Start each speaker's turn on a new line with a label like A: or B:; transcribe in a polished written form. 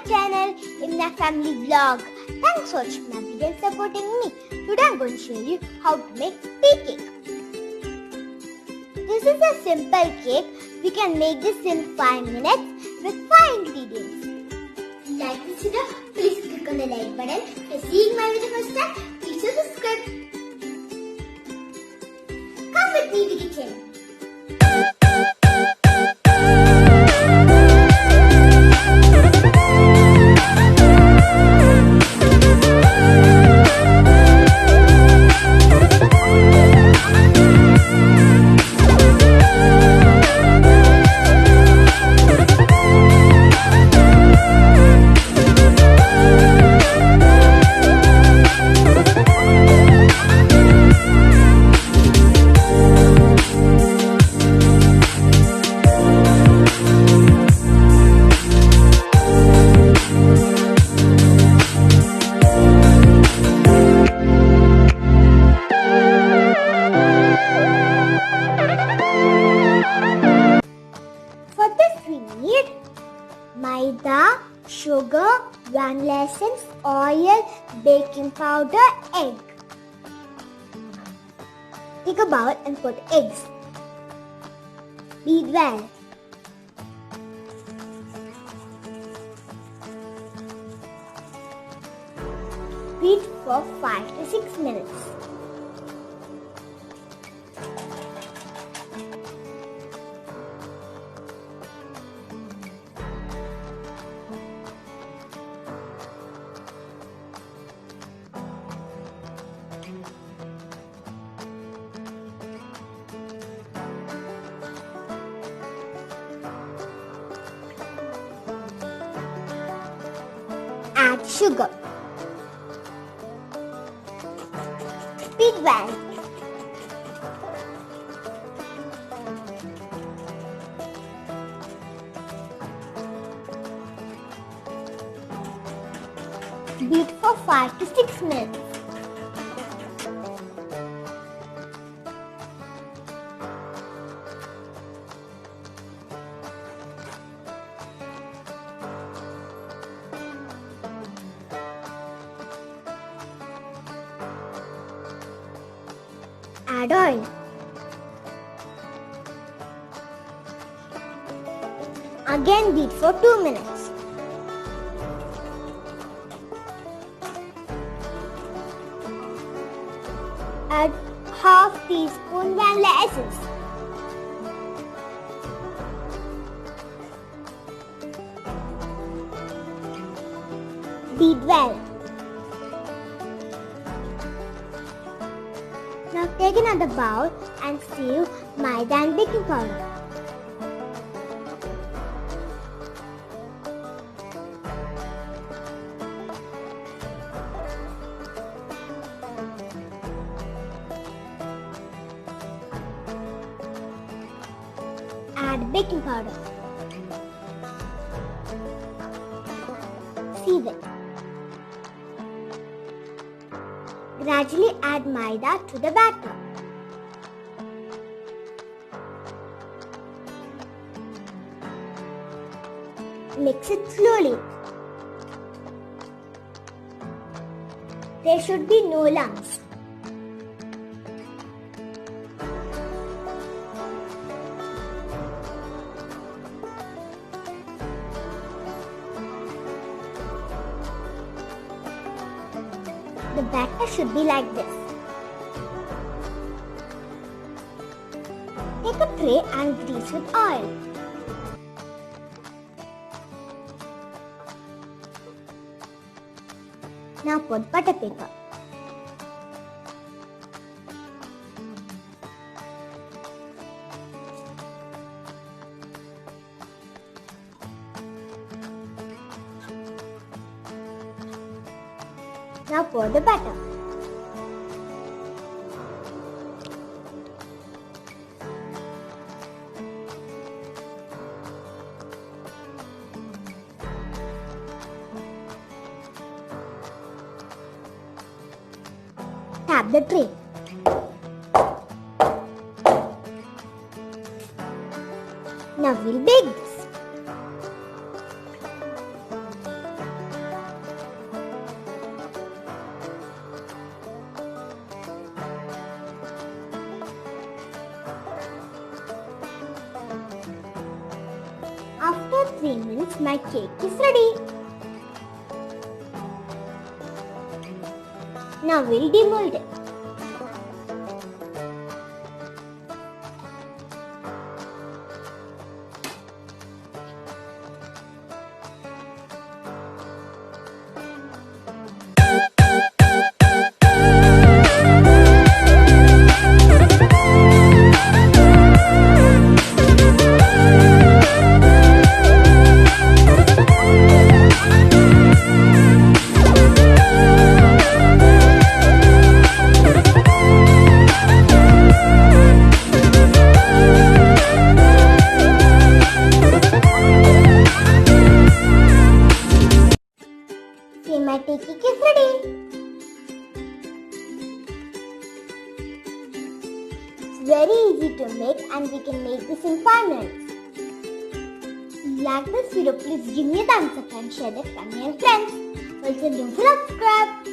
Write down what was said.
A: channel in my family vlog. Thanks for watching my video and supporting me. Today I'm going to show you how to make tea cake. This is a simple cake. We can make this in 5 minutes with 5 ingredients. Like this video, please click on the like button. If seeing my video first time, please subscribe. Come with me to the kitchen. Maida, sugar, vanilla essence, oil, baking powder, egg. Take a bowl and put eggs. Beat well. Beat for 5 to 6 minutes. Add sugar. Beat well. Beat for 5 to 6 minutes. Add oil. Again beat for 2 minutes. Add half teaspoon vanilla essence. Beat well. Now take another bowl and sieve maida and baking powder. Add baking powder. Sieve it. Gradually add maida to the batter. Mix it slowly. There should be no lumps. The batter should be like this. Take a tray and grease with oil. Now put butter paper. Now pour the batter. Tap the tray. Now we'll bake this. 3 minutes my cake is ready. Now we'll demold it. See, my tea cake is ready. It's very easy to make and we can make this in 5 minutes. If you like this video, please give me a thumbs up and share it with family and friends. Also, don't forget to subscribe.